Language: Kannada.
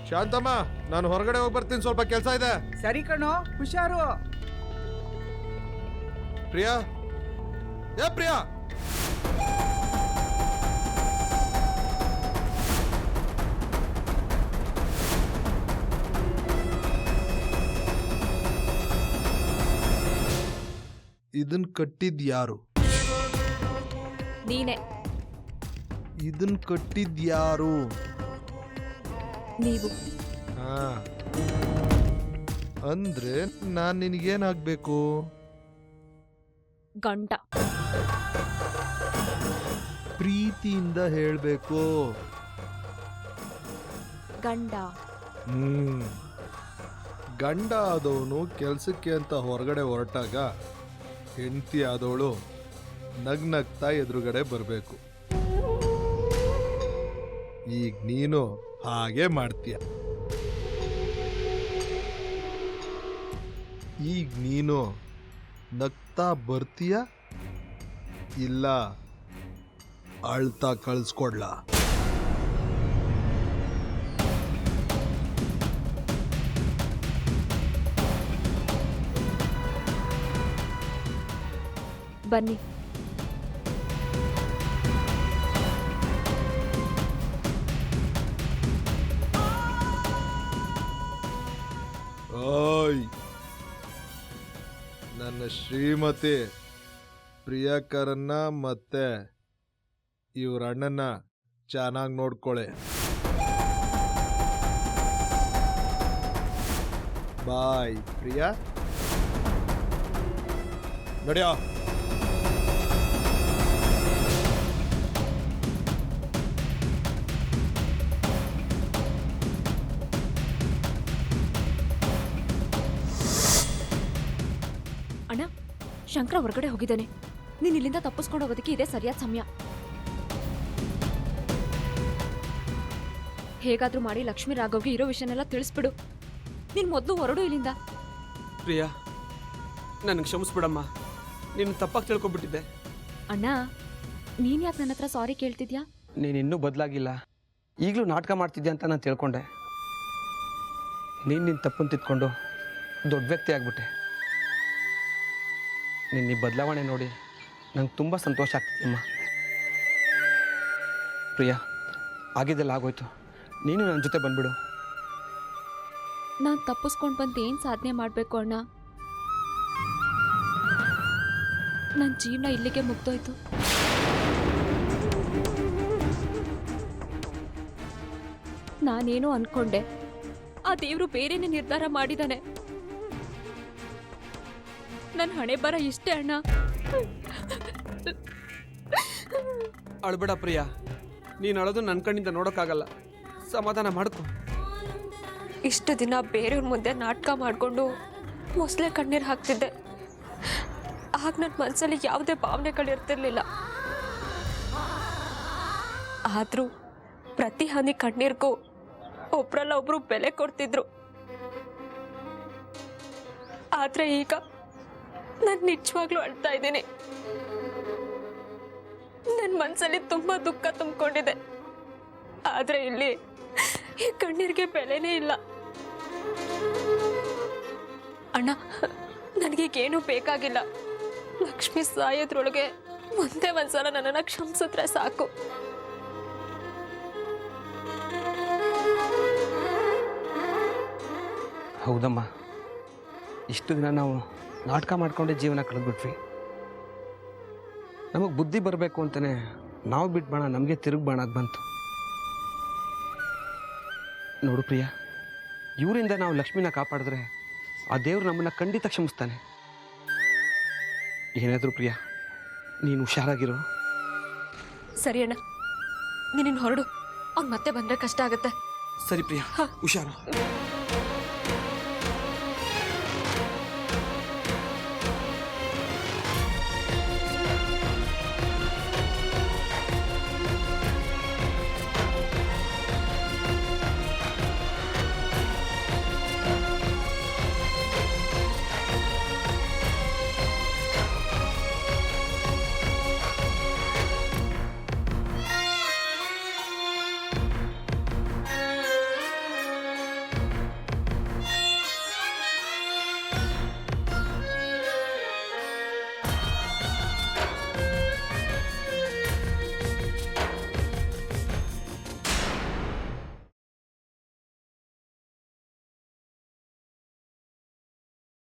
ಶಾಂತಮ್ಮ, ನಾನು ಹೊರಗಡೆ ಹೋಗಿ ಬರ್ತೀನಿ, ಸ್ವಲ್ಪ ಕೆಲಸ ಇದೆ. ಸರಿ ಕಣೋ, ಹುಷಾರು. ಪ್ರಿಯಾ, ಏ ಪ್ರಿಯಾ. ಇದನ್ ಕಟ್ಟಿದ್ ಯಾರು? ನೀನೆ. ಇದನ್ ಕಟ್ಟಿದ್ ಯಾರು? ನೀವು. ಹಾ, ಅಂದ್ರೆ ನಾನ್ ನಿನಗೇನಾಗ್ಬೇಕು? ಗಂಡ. ಪ್ರೀತಿಯಿಂದ ಹೇಳ್ಬೇಕು. ಗಂಡ. ಗಂಡ ಆದವನು ಕೆಲ್ಸಕ್ಕೆ ಅಂತ ಹೊರಗಡೆ ಹೊರಟಾಗ ಹೆಂಡತಿ ಆದವಳು ನಗ್ನಗ್ತಾ ಎದುರುಗಡೆ ಬರಬೇಕು. ಈಗ ನೀನು ಹಾಗೆ ಮಾಡ್ತೀಯ. ಈಗ ನೀನು ನಗ್ತಾ ಬರ್ತೀಯ, ಇಲ್ಲ ಅಳ್ತಾ ಕಳಿಸ್ಕೊಡ್ಲಾ? ಬನ್ನಿ. ಓಯ್, ನನ್ನ ಶ್ರೀಮತಿ ಪ್ರಿಯಾಕರನ್ನ ಮತ್ತೆ ಇವ್ರ ಅಣ್ಣನ ಚೆನ್ನಾಗಿ ನೋಡ್ಕೊಳ್ಳಿ. ಬಾಯ್ ಪ್ರಿಯಾ. ನಡಿಯೋ. ಅಣ್ಣ, ಶಂಕರ ಹೊರಗಡೆ ಹೋಗಿದ್ದಾನೆ. ನೀನ್ ಇಲ್ಲಿಂದ ತಪ್ಪಿಸ್ಕೊಂಡು ಹೋಗೋದಕ್ಕೆ ಇದೇ ಸರಿಯಾದ ಸಮಯ. ಹೇಗಾದ್ರೂ ಮಾಡಿ ಲಕ್ಷ್ಮೀ ರಾಘವ್ಗೆ ಇರೋ ವಿಷಯನೆಲ್ಲ ತಿಳಿಸ್ಬಿಡು. ನೀನ್ ಮೊದಲು ಹೊರಡು ಇಲ್ಲಿಂದ. ಪ್ರಿಯಾ, ನನಗೆ ಕ್ಷಮಿಸ್ಬಿಡಮ್ಮ, ನೀನು ತಪ್ಪಾಗಿ ತಿಳ್ಕೊಬಿಟ್ಟಿದ್ದೆ. ಅಣ್ಣ, ನೀನ್ ಯಾಕೆ ನನ್ನ ಹತ್ರ ಸಾರಿ ಕೇಳ್ತಿದ್ಯಾ? ನೀನು ಇನ್ನೂ ಬದಲಾಗಿಲ್ಲ, ಈಗಲೂ ನಾಟಕ ಮಾಡ್ತಿದ್ಯಾ ಅಂತ ನಾನು ತಿಳ್ಕೊಂಡೆ. ನಿನ್ನ ತಪ್ಪನ್ನು ತಿದ್ಕೊಂಡು ದೊಡ್ಡ ವ್ಯಕ್ತಿ ಆಗ್ಬಿಟ್ಟೆ. ನಿನ್ನ ಈ ಬದಲಾವಣೆ ನೋಡಿ ನಂಗೆ ತುಂಬ ಸಂತೋಷ ಆಗ್ತಿದ್ದಮ್ಮ. ಪ್ರಿಯಾ, ಆಗಿದ್ದೆಲ್ಲ ಆಗೋಯ್ತು, ನೀನು ನನ್ನ ಜೊತೆ ಬಂದ್ಬಿಡು. ನಾನು ತಪ್ಪಿಸ್ಕೊಂಡು ಬಂದು ಏನು ಸಾಧನೆ ಮಾಡಬೇಕು ಅಣ್ಣ? ನನ್ನ ಜೀವನ ಇಲ್ಲಿಗೆ ಮುಗ್ದೋಯ್ತು. ನಾನೇನೋ ಅನ್ಕೊಂಡೆ, ಆ ದೇವರು ಬೇರೆನೇ ನಿರ್ಧಾರ ಮಾಡಿದಾನೆ. ನನ್ನ ಹಣೆ ಬರ ಇಷ್ಟೇ ಅಣ್ಣ. ಅಳ್ಬೇಡ ಪ್ರಿಯಾ, ನೀನು ಅಳೋದು ನನ್ನ ಕಣ್ಣಿಂದ ನೋಡೋಕ್ಕಾಗಲ್ಲ, ಸಮಾಧಾನ ಮಾಡ್ಕೊ. ಇಷ್ಟು ದಿನ ಬೇರೆಯವ್ರ ಮುಂದೆ ನಾಟಕ ಮಾಡಿಕೊಂಡು ಮೊಸಳೆ ಕಣ್ಣೀರು ಹಾಕ್ತಿದ್ದೆ. ಆಗ ನನ್ನ ಮನಸ್ಸಲ್ಲಿ ಯಾವುದೇ ಭಾವನೆಗಳಿರ್ತಿರ್ಲಿಲ್ಲ. ಆದರೂ ಪ್ರತಿ ಹನಿ ಕಣ್ಣೀರಿಗೂ ಒಬ್ರಲ್ಲ ಒಬ್ರು ಬೆಲೆ ಕೊಡ್ತಿದ್ರು. ಆದರೆ ಈಗ ನಾನು ನಿಜವಾಗ್ಲೂ ಅಳ್ತಾ ಇದ್ದೀನಿ. ನನ್ನ ಮನಸ್ಸಲ್ಲಿ ತುಂಬ ದುಃಖ ತುಂಬಿಕೊಂಡಿದೆ. ಆದರೆ ಇಲ್ಲಿ ಈ ಕಣ್ಣೀರಿಗೆ ಬೆಲೆನೇ ಇಲ್ಲ. ಅಣ್ಣ, ನನಗೀಗೇನೂ ಬೇಕಾಗಿಲ್ಲ. ಲಕ್ಷ್ಮಿ ಸಾಯೋದ್ರೊಳಗೆ ಒಂದೇ ಒಂದ್ಸಲ ನನ್ನನ್ನು ಕ್ಷಮಿಸಿದ್ರೆ ಸಾಕು. ಹೌದಮ್ಮ, ಇಷ್ಟು ದಿನ ನಾವು ನಾಟಕ ಮಾಡ್ಕೊಂಡೇ ಜೀವನ ಕಳೆದ್ಬಿಟ್ವಿ. ನಮಗೆ ಬುದ್ಧಿ ಬರಬೇಕು ಅಂತಲೇ ನಾವು ಬಿಟ್ಬಾಣ ನಮಗೆ ತಿರುಗ್ಬಾಣಾಗಿ ಬಂತು. ನೋಡು ಪ್ರಿಯಾ, ಇವರಿಂದ ನಾವು ಲಕ್ಷ್ಮಿನ ಕಾಪಾಡಿದ್ರೆ ಆ ದೇವ್ರು ನಮ್ಮನ್ನು ಖಂಡಿತ ಕ್ಷಮಿಸ್ತಾನೆ. ಏನಾದರೂ ಪ್ರಿಯಾ, ನೀನು ಹುಷಾರಾಗಿರು. ಸರಿ ಅಣ್ಣ, ನೀನಿನ್ನು ಹೊರಡು. ಅವ್ನು ಮತ್ತೆ ಬಂದರೆ ಕಷ್ಟ ಆಗುತ್ತೆ. ಸರಿ ಪ್ರಿಯಾ, ಹುಷಾರು.